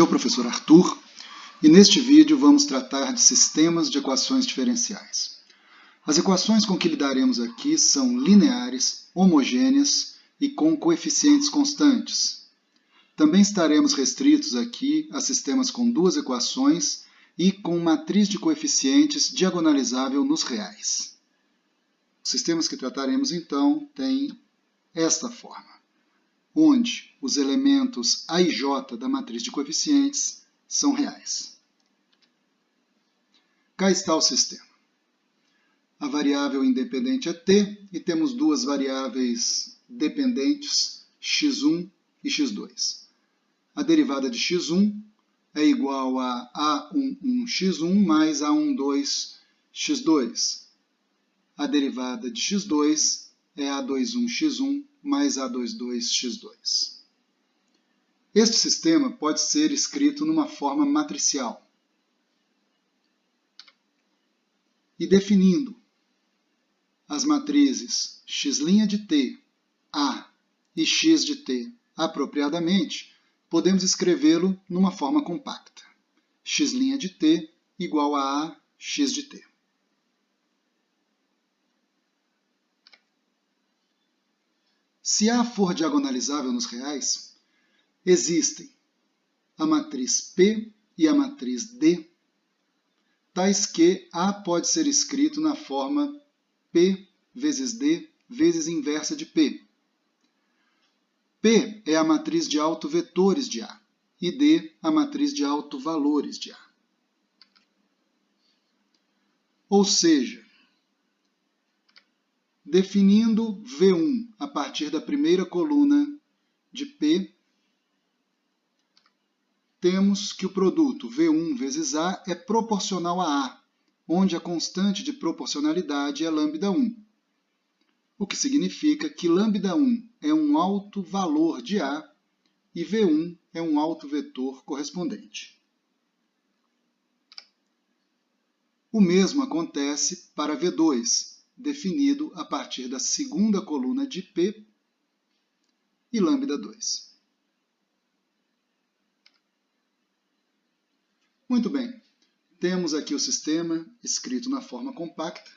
Aqui é o professor Arthur e neste vídeo vamos tratar de sistemas de equações diferenciais. As equações com que lidaremos aqui são lineares, homogêneas e com coeficientes constantes. Também estaremos restritos aqui a sistemas com duas equações e com matriz de coeficientes diagonalizável nos reais. Os sistemas que trataremos então têm esta forma, onde os elementos A e J da matriz de coeficientes são reais. Cá está o sistema. A variável independente é t e temos duas variáveis dependentes, x1 e x2. A derivada de x1 é igual a a11x1 mais a12x2. A derivada de x2 é a21x1 mais a22x2. Este sistema pode ser escrito numa forma matricial. E definindo as matrizes x' de t, A e x de t apropriadamente, podemos escrevê-lo numa forma compacta. X' de t igual a x de t. Se A for diagonalizável nos reais, existem a matriz P e a matriz D, tais que A pode ser escrito na forma P vezes D vezes inversa de P. P é a matriz de autovetores de A e D a matriz de autovalores de A. Ou seja, definindo V1 a partir da primeira coluna de P, temos que o produto V1 vezes A é proporcional a A, onde a constante de proporcionalidade é lambda1. O que significa que lambda1 é um autovalor de A e V1 é um autovetor correspondente. O mesmo acontece para V2, definido a partir da segunda coluna de P e lambda2. Muito bem, temos aqui o sistema escrito na forma compacta.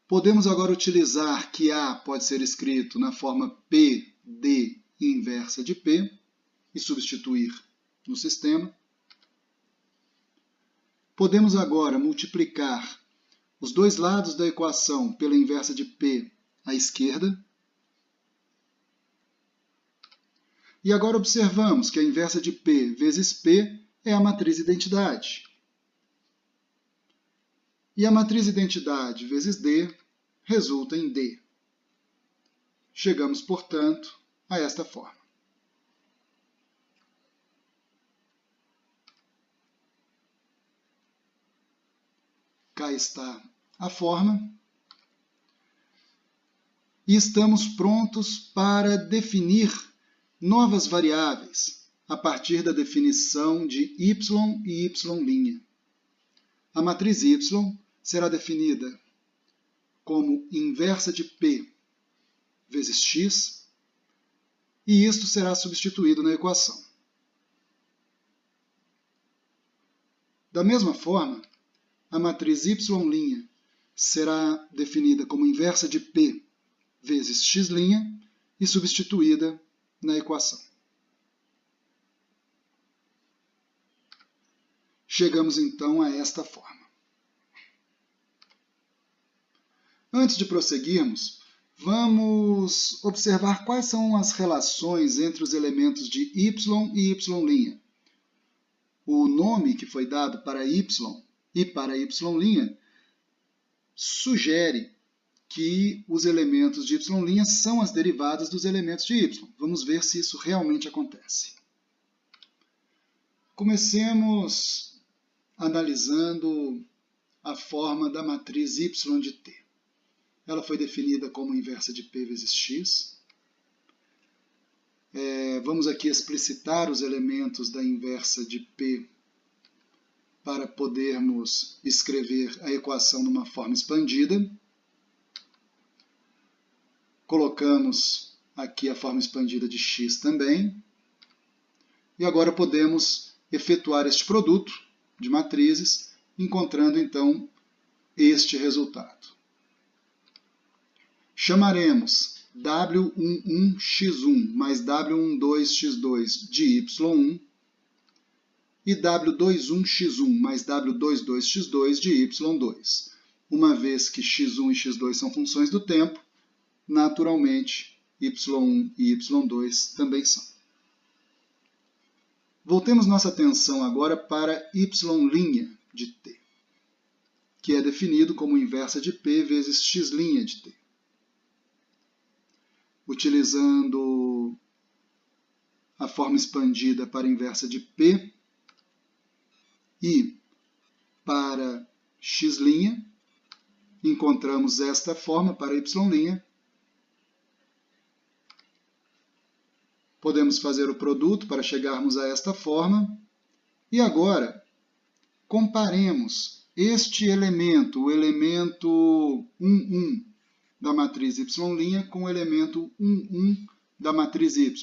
Podemos agora utilizar que A pode ser escrito na forma P, D inversa de P e substituir no sistema. Podemos agora multiplicar os dois lados da equação pela inversa de P à esquerda. E agora observamos que a inversa de P vezes P é a matriz identidade. E a matriz identidade vezes D resulta em D. Chegamos, portanto, a esta forma. Cá está a forma. E estamos prontos para definir novas variáveis a partir da definição de y e y'. A matriz y será definida como inversa de P vezes x, e isto será substituído na equação. Da mesma forma, a matriz y' será definida como inversa de P vezes x' e substituída na equação. Chegamos então a esta forma. Antes de prosseguirmos, vamos observar quais são as relações entre os elementos de y e y'. O nome que foi dado para y e para y' sugere que os elementos de y' são as derivadas dos elementos de y. Vamos ver se isso realmente acontece. Comecemos analisando a forma da matriz y de t. Ela foi definida como inversa de P vezes x. Vamos aqui explicitar os elementos da inversa de P para podermos escrever a equação numa forma expandida. Colocamos aqui a forma expandida de x também. E agora podemos efetuar este produto de matrizes, encontrando então este resultado. Chamaremos W11x1 mais W12x2 de Y1 e W21x1 mais W22x2 de Y2. Uma vez que x1 e x2 são funções do tempo, naturalmente y1 e y2 também são. Voltemos nossa atenção agora para y' de t, que é definido como inversa de p vezes x' de t. Utilizando a forma expandida para a inversa de p e para x', encontramos esta forma para y'. Podemos fazer o produto para chegarmos a esta forma. E agora, comparemos este elemento, o elemento 1, da matriz y' com o elemento 1 da matriz y.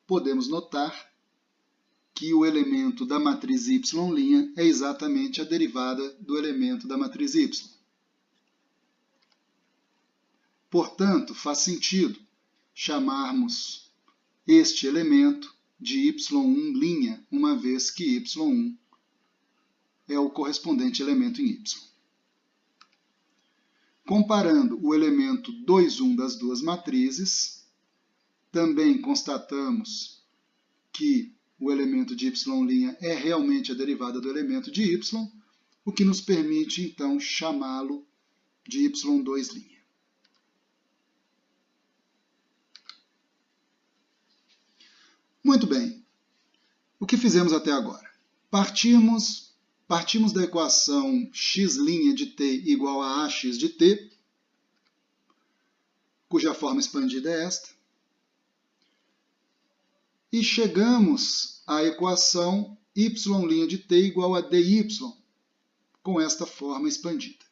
Podemos notar que o elemento da matriz y' é exatamente a derivada do elemento da matriz y. Portanto, faz sentido chamarmos este elemento de y', uma vez que y1 é o correspondente elemento em y. Comparando o elemento 2,1 das duas matrizes, também constatamos que o elemento de y' é realmente a derivada do elemento de y, o que nos permite, então, chamá-lo de y2'. Muito bem. O que fizemos até agora? Partimos da equação x' de t igual a ax de t, cuja forma expandida é esta, e chegamos à equação y' de t igual a dy, com esta forma expandida.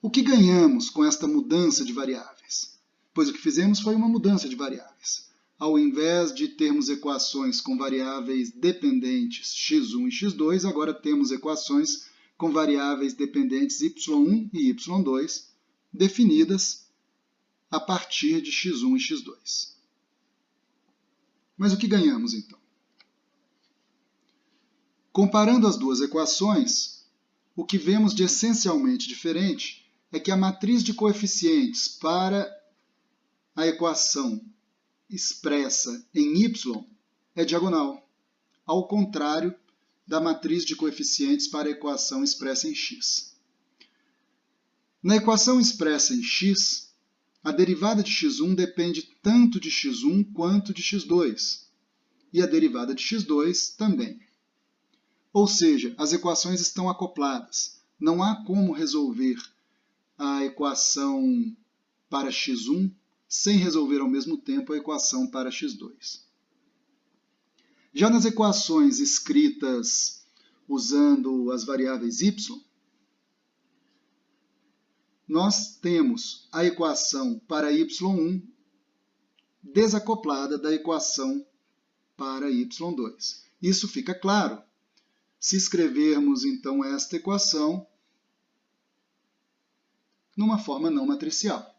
O que ganhamos com esta mudança de variáveis? Pois o que fizemos foi uma mudança de variáveis. Ao invés de termos equações com variáveis dependentes x1 e x2, agora temos equações com variáveis dependentes y1 e y2, definidas a partir de x1 e x2. Mas o que ganhamos, então? Comparando as duas equações, o que vemos de essencialmente diferente é que a matriz de coeficientes para a equação expressa em y é diagonal, ao contrário da matriz de coeficientes para a equação expressa em x. Na equação expressa em x, a derivada de x1 depende tanto de x1 quanto de x2, e a derivada de x2 também. Ou seja, as equações estão acopladas. Não há como resolver a equação para x1 sem resolver ao mesmo tempo a equação para x2. Já nas equações escritas usando as variáveis y, nós temos a equação para y1 desacoplada da equação para y2. Isso fica claro se escrevermos, então, esta equação numa forma não matricial.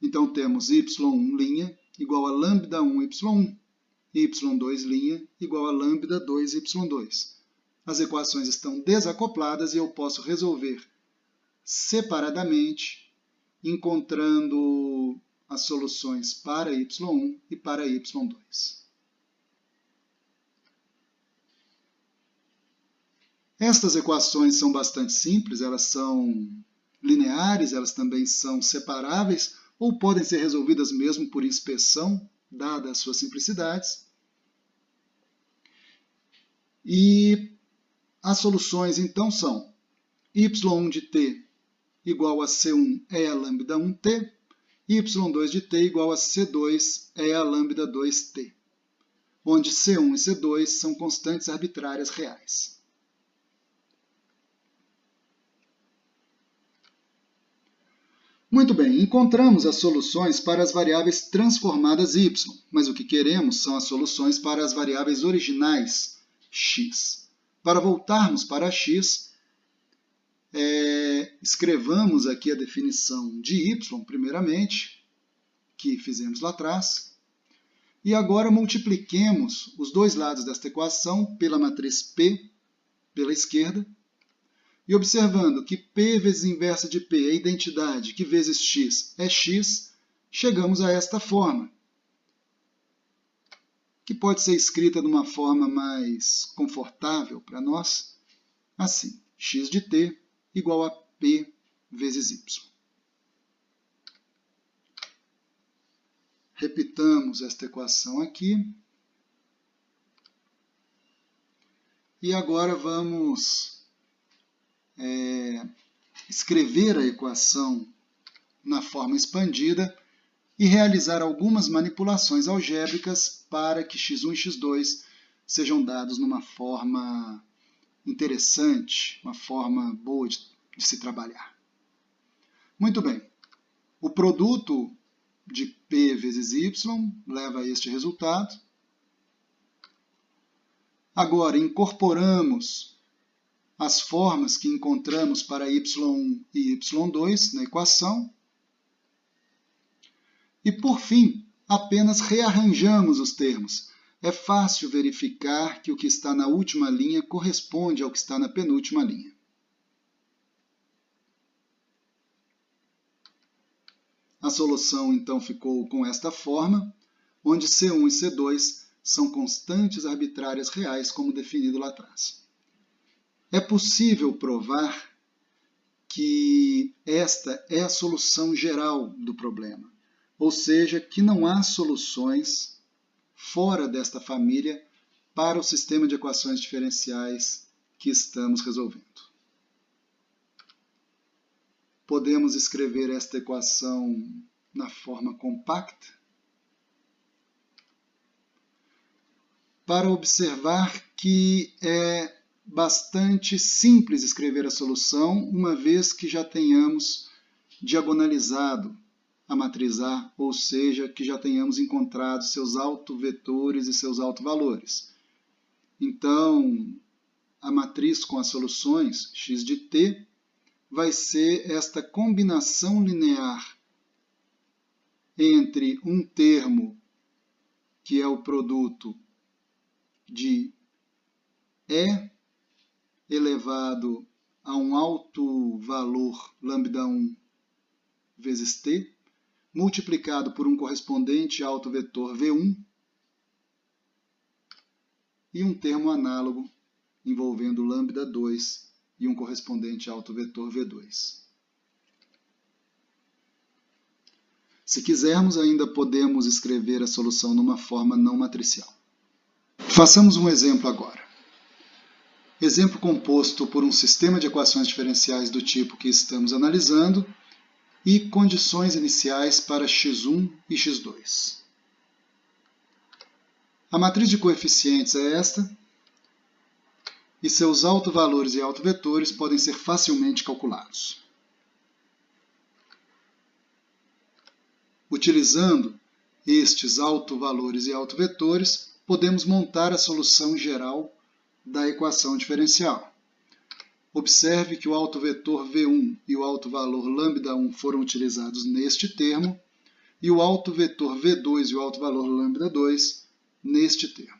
Então, temos y1' igual a lambda1 y1, e y2' igual a lambda2 y2. As equações estão desacopladas e eu posso resolver separadamente, encontrando as soluções para y1 e para y2. Estas equações são bastante simples, elas são lineares, elas também são separáveis, ou podem ser resolvidas mesmo por inspeção, dadas as suas simplicidades. E as soluções, então, são y1 de t igual a c1 é a lambda 1t, e y2 de t igual a c2 é a lambda 2t, onde c1 e c2 são constantes arbitrárias reais. Muito bem, encontramos as soluções para as variáveis transformadas y, mas o que queremos são as soluções para as variáveis originais x. Para voltarmos para x, escrevamos aqui a definição de y, primeiramente, que fizemos lá atrás, e agora multipliquemos os dois lados desta equação pela matriz P, pela esquerda, e observando que P vezes inversa de P é identidade, que vezes x é x, chegamos a esta forma, que pode ser escrita de uma forma mais confortável para nós, assim, x de t igual a P vezes y. Repitamos esta equação aqui. E agora vamos escrever a equação na forma expandida e realizar algumas manipulações algébricas para que x1 e x2 sejam dados numa forma interessante, uma forma boa de se trabalhar. Muito bem, o produto de P vezes y leva a este resultado. Agora, incorporamos as formas que encontramos para y1 e y2 na equação. E, por fim, apenas rearranjamos os termos. É fácil verificar que o que está na última linha corresponde ao que está na penúltima linha. A solução, então, ficou com esta forma, onde C1 e C2 são constantes arbitrárias reais, como definido lá atrás. É possível provar que esta é a solução geral do problema, ou seja, que não há soluções fora desta família para o sistema de equações diferenciais que estamos resolvendo. Podemos escrever esta equação na forma compacta para observar que é bastante simples escrever a solução, uma vez que já tenhamos diagonalizado a matriz A, ou seja, que já tenhamos encontrado seus autovetores e seus autovalores. Então, a matriz com as soluções x de t vai ser esta combinação linear entre um termo que é o produto de E elevado a um alto valor lambda1 vezes t, multiplicado por um correspondente alto vetor V1, e um termo análogo envolvendo lambda2 e um correspondente alto vetor V2. Se quisermos, ainda podemos escrever a solução numa forma não matricial. Façamos um exemplo agora. Exemplo composto por um sistema de equações diferenciais do tipo que estamos analisando e condições iniciais para x1 e x2. A matriz de coeficientes é esta, e seus autovalores e autovetores podem ser facilmente calculados. Utilizando estes autovalores e autovetores, podemos montar a solução geral da equação diferencial. Observe que o autovetor V1 e o autovalor lambda1 foram utilizados neste termo, e o autovetor V2 e o autovalor lambda2 neste termo.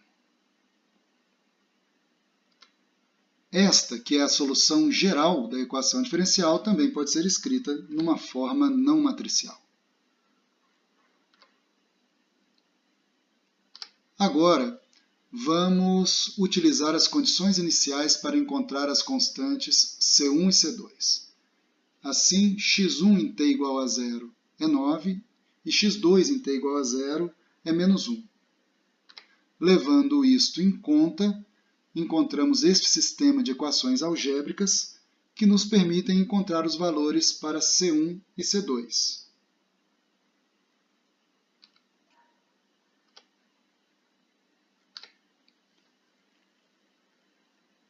Esta, que é a solução geral da equação diferencial, também pode ser escrita numa forma não matricial. Agora, vamos utilizar as condições iniciais para encontrar as constantes C1 e C2. Assim, x1 em t igual a 0 é 9 e x2 em t igual a 0 é menos 1. Levando isto em conta, encontramos este sistema de equações algébricas que nos permitem encontrar os valores para C1 e C2.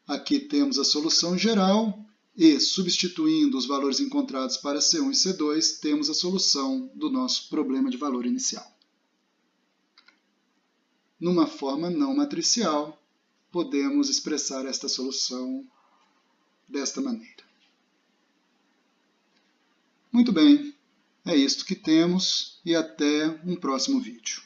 Aqui temos a solução geral E, substituindo os valores encontrados para C1 e C2, temos a solução do nosso problema de valor inicial. Numa forma não matricial, podemos expressar esta solução desta maneira. Muito bem, é isto que temos e até um próximo vídeo.